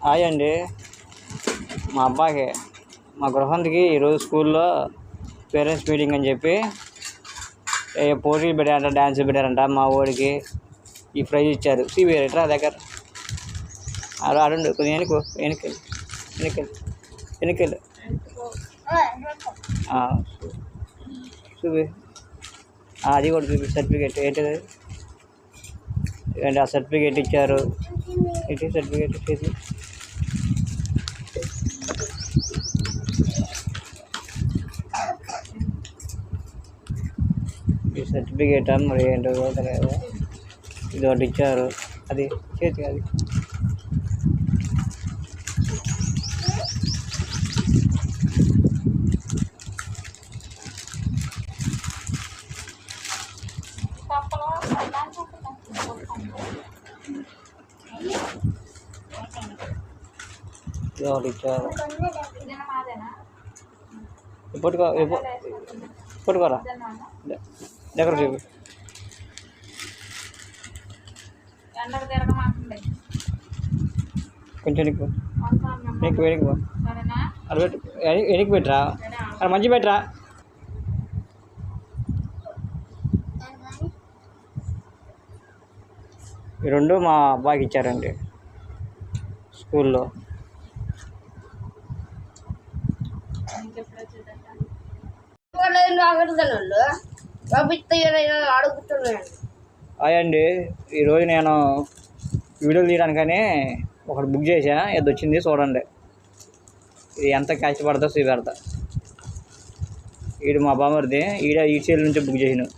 Hi అండి. మా అబ్బాయికి మా గృహానికి ఈరోజు స్కూల్లో పేరెంట్స్ మీటింగ్ అని చెప్పి పోటీలు పెట్టారంట, డ్యాన్స్ పెట్టారంట. మా ఊరికి ఈ ప్రైజ్ ఇచ్చారు. సిబిఐ ఎట్రా దగ్గర ఆడుండు కొంచెం వెనకెళ్ళు చూపి. అది కూడా చూపి సర్టిఫికేట్ ఏంటిది అంటే ఆ సర్టిఫికేట్ ఇచ్చారు. ఏంటి సర్టిఫికేట్ ఇచ్చేది? ఈ సర్టిఫికేట్ మరి ఏంటో తెలియదు. ఇది ఒకటి ఇచ్చారు. అది చేతి అది ఒకటి ఇచ్చారు. ఇప్పటికోరా దగ్గర చూపి. కొంచెం వెనక్కి అది పెట్టు, వెనక్కి పెట్టరా, అది మంచి పెట్టరా. ఈ రెండు మా అబ్బాయికి ఇచ్చారండి స్కూల్లో. హాయ్ అండి. ఈరోజు నేను వీడియోలు తీయడానికని ఒకటి బుక్ చేసా. ఇది వచ్చింది చూడండి. ఇది ఎంత కష్టపడతా చూపెడతా. ఈడు మా బామ్మర్ది. ఈ సేల్ నుంచి బుక్ చేసాను.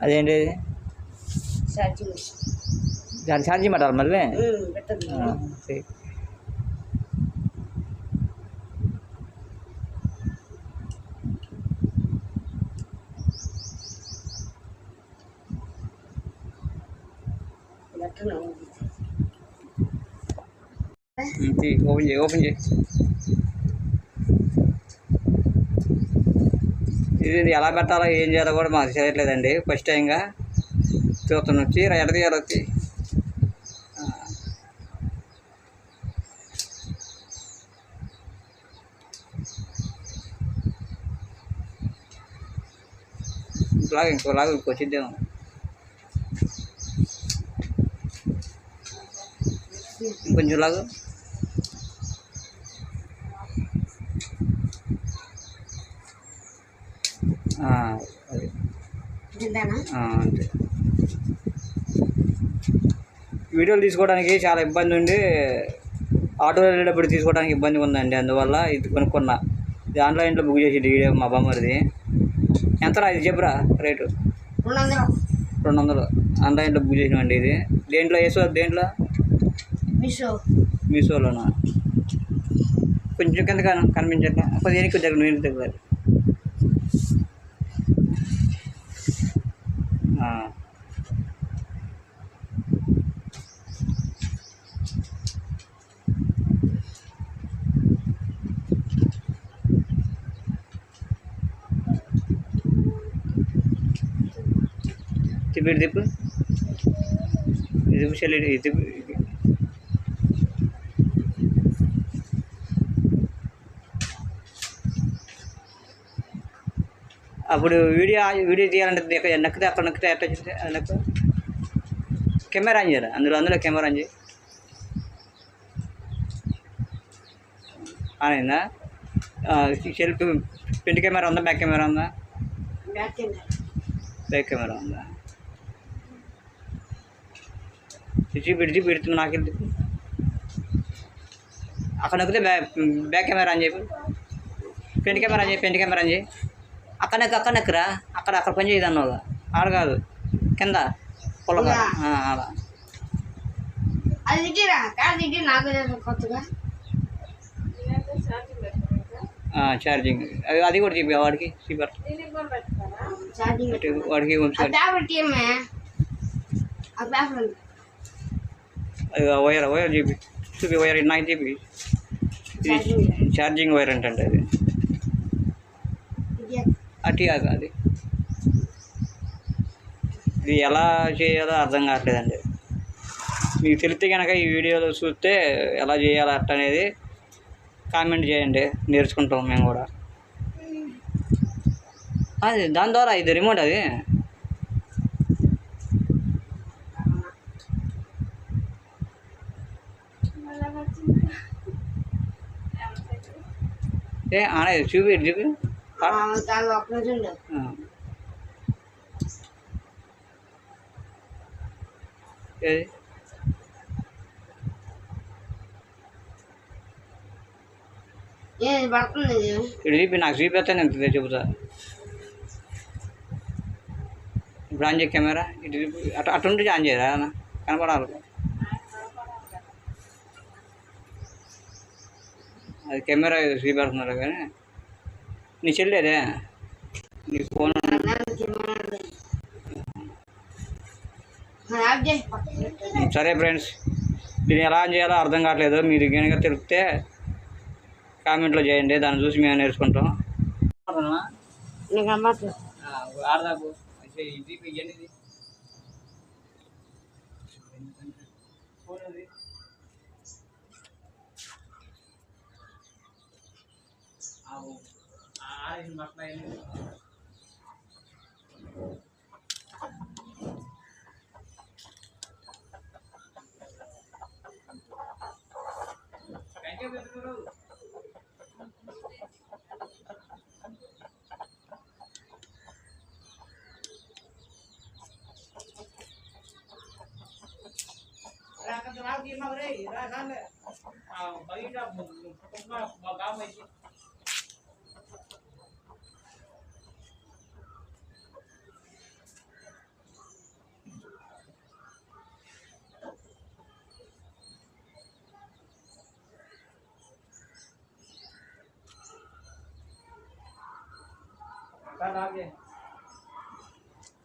అదేంటి దాన్ని ఛార్జ్ చేయమంటారు మళ్ళీ. ఓపెన్ చేయి. ఇది ఎలా పెట్టాలో ఏం చేయాలో కూడా మాకు తెలియట్లేదండి. ఫస్ట్ టైంగా చూస్తాను. వచ్చి ఎడ తీయాలి వచ్చి ఇంకోలాగా ఇంకొచ్చిద్దాము. ఇంకొంచెం లాగా అంతే. వీడియోలు తీసుకోవడానికి చాలా ఇబ్బంది ఉండి ఆటోలో వెళ్ళేటప్పుడు తీసుకోవడానికి ఇబ్బంది ఉందండి. అందువల్ల ఇది కొనుక్కున్నా. ఇది ఆన్లైన్లో బుక్ చేసి వీడియో మా బామ్మరిది. ఎంతరా ఇది చెప్పురా రేటు? 200 ఆన్లైన్లో బుక్ చేసినామండి. ఇది దేంట్లో దేంట్లో మీషోలోనా? కొంచెం కింద కనిపించట్లే. 15 దగ్గర నేను దగ్గర తిప్పు ఇది చెల్లి ఇది. అప్పుడు వీడియో తీయాలంటే నక్కితే అక్కడ నక్కితే ఎట్లా చూస్తే నక్కు కెమెరా ఆన్ చేయరా. అందులో కెమెరా ఆన్ చేయి. ఆన్ అయిందా? సెల్ఫ్ ఫ్రంట్ కెమెరా ఉందా, బ్యాక్ కెమెరా ఉందా? బ్యాక్ కెమెరా ఉందా? విడిచి పెడుతుంది నాకు అక్కడ నొక్కితే బ్యాక్ కెమెరా అని చెప్పి, ఫ్రంట్ కెమెరా అని చెప్పి, ఫ్రంట్ కెమెరా అని చెప్పి అక్కడ నక్కరా, అక్కడ పని చేయదు అన్నావు. ఆడ కాదు, కింద పొలగా అలా ఛార్జింగ్ అది కూడా చెప్పి వాడికి సీపర్ వాడికి వైర్ చెప్పి చూపి, వైర్ నాకు చెప్పి ఇది ఛార్జింగ్ వైర్ అంటే అది అటు కాదు, అది ఇది ఎలా చేయాలో అర్థం కావట్లేదండి. మీకు తెలిస్తే కనుక ఈ వీడియోలో చూస్తే ఎలా చేయాలి అట్ట అనేది కామెంట్ చేయండి, నేర్చుకుంటాం మేము కూడా. అది దాని ద్వారా ఇది రిమోట్ అది చూపి చూపి నాకు చూపిస్తాను ఎంత చెబుతా. ఇప్పుడు ఆన్ చేయ కెమెరా, ఇటు అటుండి ఆన్ చేయరా కనపడాలి. అది కెమెరా చూపెడుతున్నారు కానీ నీ చెల్లేదే, నీ ఫోన్. సరే ఫ్రెండ్స్, దీన్ని ఎలా ఆన్ చేయాలో అర్థం కావట్లేదు. మీరు కనుక తెలిపితే కామెంట్లో చేయండి, దాన్ని చూసి మేము నేర్చుకుంటాం. ఆడదాకు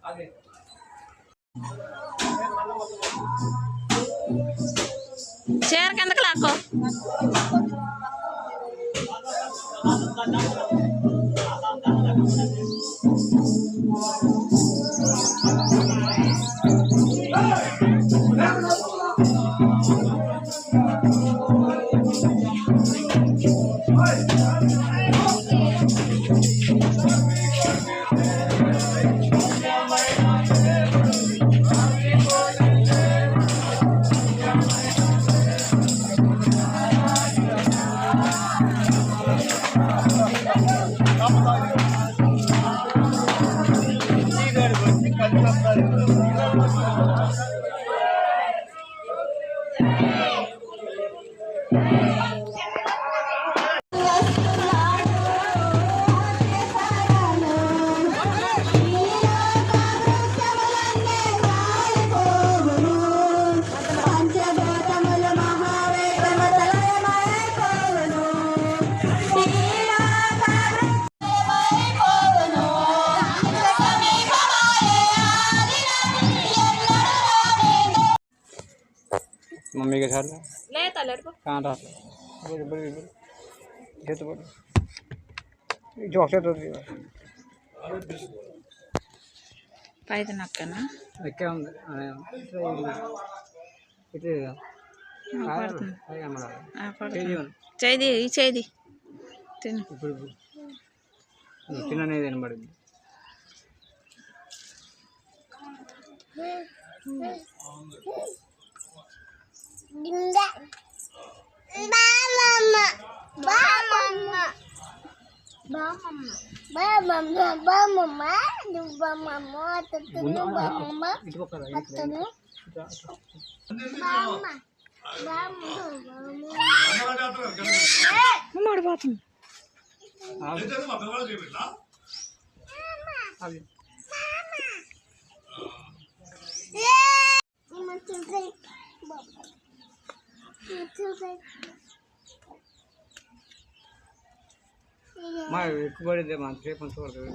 आगे चेयर కిందకి లాక్కో मम्मी के साथ ले तलर को कहाँ था बोल बोल बोल ये तो बोल जो अक्सर तो पाइद नक्कना क्या हम इतने చేది ఇప్పుడు తిననేది వినబడింది. మాడిపోతుంది. మా ఎక్కువ పడితే మా రేపు పడుతుంది.